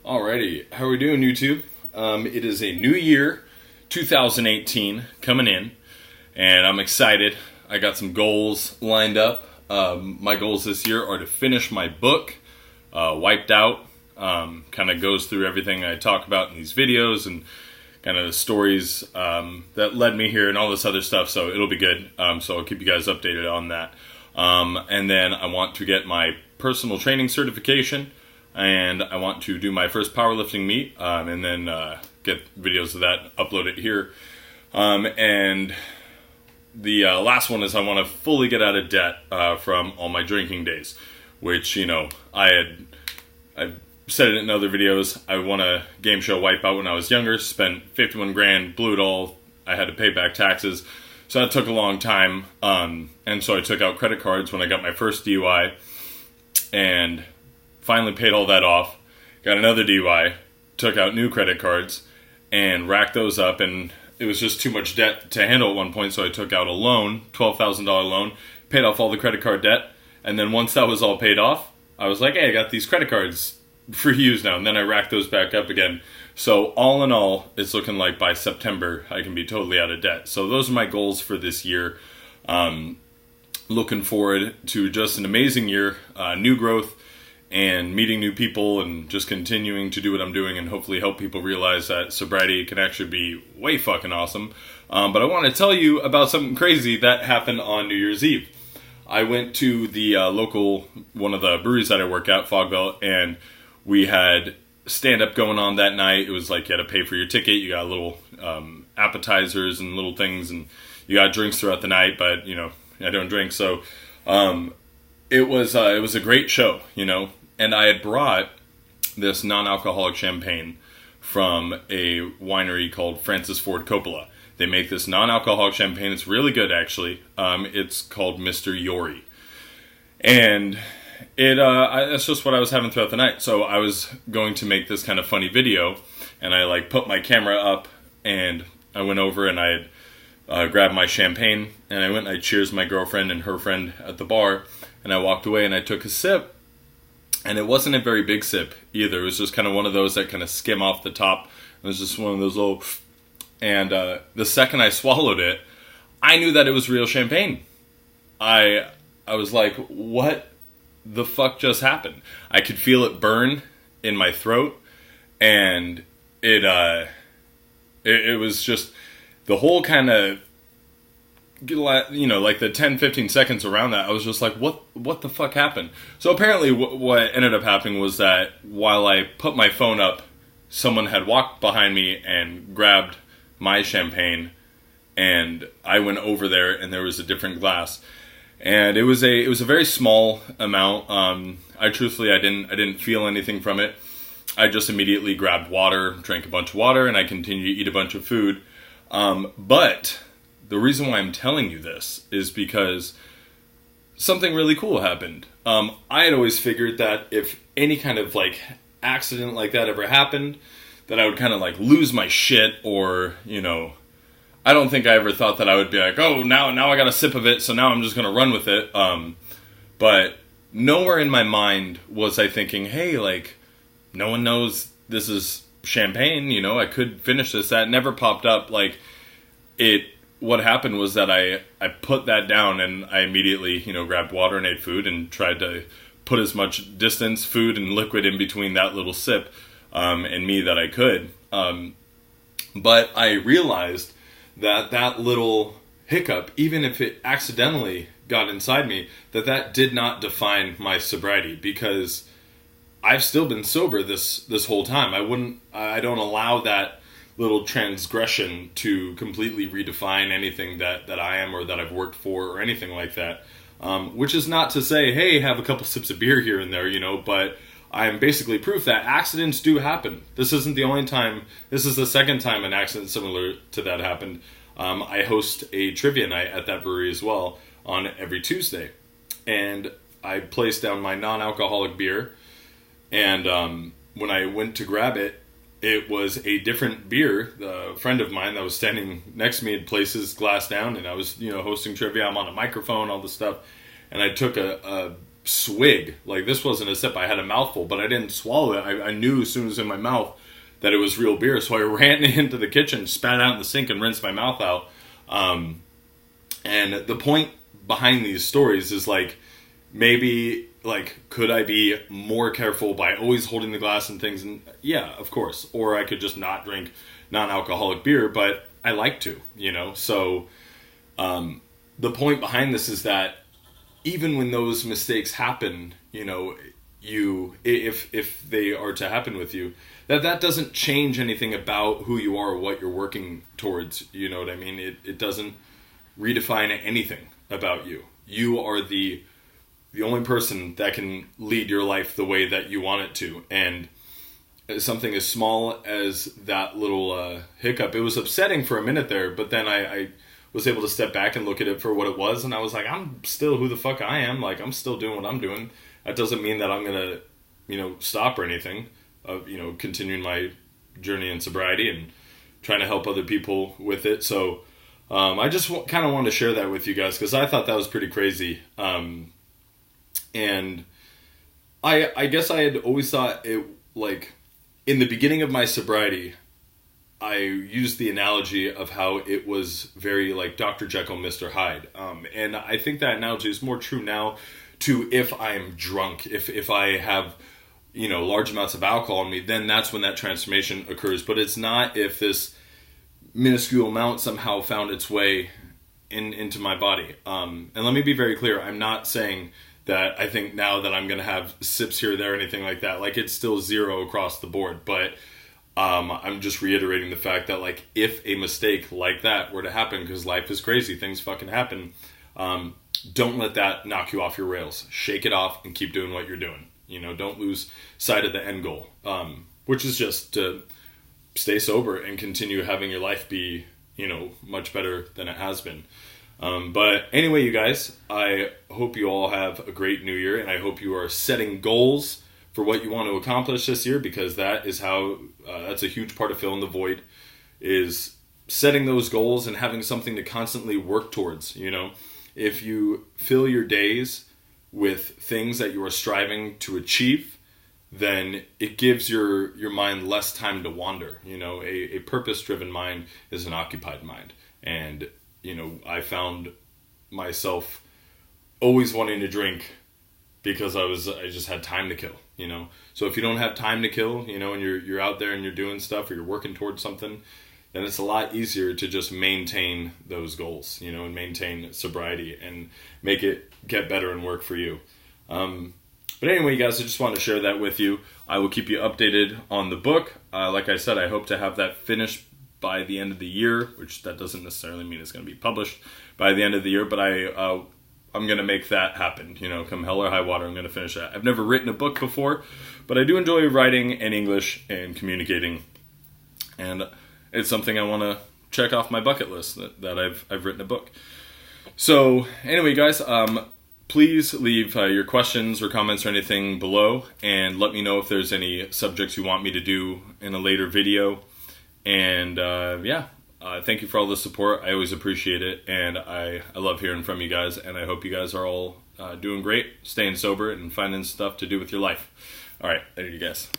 Alrighty, how are we doing, YouTube? It is a new year, 2018, coming in, and I'm excited. I got some goals lined up. My goals this year are to finish my book, Wiped Out. Kind of goes through everything I talk about in these videos and kind of the stories that led me here and all this other stuff, so it'll be good. So I'll keep you guys updated on that. And then I want to get my personal training certification, and I want to do my first powerlifting meet, and then get videos of that, upload it here. And the last one is I want to fully get out of debt from all my drinking days, which, you know, I've said it in other videos. I won a game show Wipeout when I was younger, spent 51 grand, blew it all. I had to pay back taxes, so that took a long time. And so I took out credit cards when I got my first DUI, and finally paid all that off. Got another DUI, took out new credit cards, and racked those up, and it was just too much debt to handle at one point, so I took out a loan, $12,000 loan, paid off all the credit card debt, and then once that was all paid off, I was like, hey, I got these credit cards for use now, and then I racked those back up again. So all in all, it's looking like by September, I can be totally out of debt. So those are my goals for this year. Looking forward to just an amazing year, new growth, and meeting new people, and just continuing to do what I'm doing, and hopefully help people realize that sobriety can actually be way fucking awesome. But I want to tell you about something crazy that happened on New Year's Eve. I went to the local, one of the breweries that I work at, Fog Belt, and we had stand-up going on that night. It was like you had to pay for your ticket, you got little appetizers and little things, and you got drinks throughout the night, but, you know, I don't drink, so it was a great show, you know, and I had brought this non-alcoholic champagne from a winery called Francis Ford Coppola. They make this non-alcoholic champagne. It's really good, actually. It's called Mr. Yori, and that's just what I was having throughout the night. So I was going to make this kind of funny video, and I like put my camera up, and I went over and I had grabbed my champagne, and I went and I cheersed my girlfriend and her friend at the bar, and I walked away and I took a sip, and it wasn't a very big sip either. It was just kind of one of those that kind of skim off the top. It was just one of those little, and the second I swallowed it, I knew that it was real champagne. I was like, what the fuck just happened? I could feel it burn in my throat, and it was just the whole kind of, you know, like the 10-15 seconds around that, I was just like, what the fuck happened? So apparently what ended up happening was that while I put my phone up, someone had walked behind me and grabbed my champagne, and I went over there and there was a different glass. And it was a very small amount. I didn't feel anything from it. I just immediately grabbed water, drank a bunch of water, and I continued to eat a bunch of food. But the reason why I'm telling you this is because something really cool happened. I had always figured that if any kind of like accident like that ever happened, that I would kind of like lose my shit, or, you know, I don't think I ever thought that I would be like, oh, now I got a sip of it, so now I'm just going to run with it. But nowhere in my mind was I thinking, hey, like, no one knows this is champagne, you know, I could finish this. That never popped up. Like, what happened was that I put that down, and I immediately, you know, grabbed water and ate food and tried to put as much distance, food and liquid in between that little sip and me that I could. But I realized that little hiccup, even if it accidentally got inside me, that did not define my sobriety, because I've still been sober this whole time. I don't allow that little transgression to completely redefine anything that I am or that I've worked for or anything like that. Which is not to say, hey, have a couple sips of beer here and there, you know, but I'm basically proof that accidents do happen. This isn't the only time. This is the second time an accident similar to that happened. I host a trivia night at that brewery as well on every Tuesday. And I placed down my non-alcoholic beer, and when I went to grab it, it was a different beer. A friend of mine that was standing next to me had placed his glass down, and I was, you know, hosting trivia. I'm on a microphone, all this stuff. And I took a swig. Like, this wasn't a sip. I had a mouthful, but I didn't swallow it. I knew as soon as it was in my mouth that it was real beer. So I ran into the kitchen, spat it out in the sink, and rinsed my mouth out. And the point behind these stories is like, maybe, like, could I be more careful by always holding the glass and things? And yeah, of course. Or I could just not drink non-alcoholic beer, but I like to, you know? So the point behind this is that even when those mistakes happen, you know, if they are to happen with you, that doesn't change anything about who you are or what you're working towards. You know what I mean? It doesn't redefine anything about you. You are the only person that can lead your life the way that you want it to. And something as small as that little hiccup, it was upsetting for a minute there, but then I was able to step back and look at it for what it was, and I was like, I'm still who the fuck I am. Like, I'm still doing what I'm doing. That doesn't mean that I'm gonna, you know, stop or anything. You know, continuing my journey in sobriety and trying to help other people with it. So I just kind of wanted to share that with you guys, because I thought that was pretty crazy. And I guess I had always thought it, like, in the beginning of my sobriety, I used the analogy of how it was very like Dr. Jekyll, Mr. Hyde. And I think that analogy is more true now to if I'm drunk, if I have, you know, large amounts of alcohol in me, then that's when that transformation occurs. But it's not if this minuscule amount somehow found its way into my body. And let me be very clear. I'm not saying that I think now that I'm going to have sips here or there or anything like that. Like, it's still zero across the board. But I'm just reiterating the fact that, like, if a mistake like that were to happen, because life is crazy, things fucking happen, don't let that knock you off your rails. Shake it off and keep doing what you're doing. You know, don't lose sight of the end goal, which is just to stay sober and continue having your life be, you know, much better than it has been. But anyway, you guys, I hope you all have a great new year, and I hope you are setting goals for what you want to accomplish this year, because that is how, that's a huge part of filling the void, is setting those goals and having something to constantly work towards. You know, if you fill your days with things that you are striving to achieve, then it gives your mind less time to wander. You know, a purpose-driven mind is an occupied mind. And, you know, I found myself always wanting to drink because I just had time to kill, you know. So if you don't have time to kill, you know, and you're out there and you're doing stuff or you're working towards something, then it's a lot easier to just maintain those goals, you know, and maintain sobriety and make it get better and work for you. But anyway, you guys, I just wanted to share that with you. I will keep you updated on the book. Like I said, I hope to have that finished by the end of the year, which that doesn't necessarily mean it's going to be published by the end of the year, but I'm going to make that happen. You know, come hell or high water, I'm going to finish that. I've never written a book before, but I do enjoy writing in English and communicating. And it's something I want to check off my bucket list, that I've written a book. So anyway, guys, please leave your questions or comments or anything below, and let me know if there's any subjects you want me to do in a later video. And thank you for all the support. I always appreciate it, and I love hearing from you guys, and I hope you guys are all doing great, staying sober, and finding stuff to do with your life. All right, later, you guys.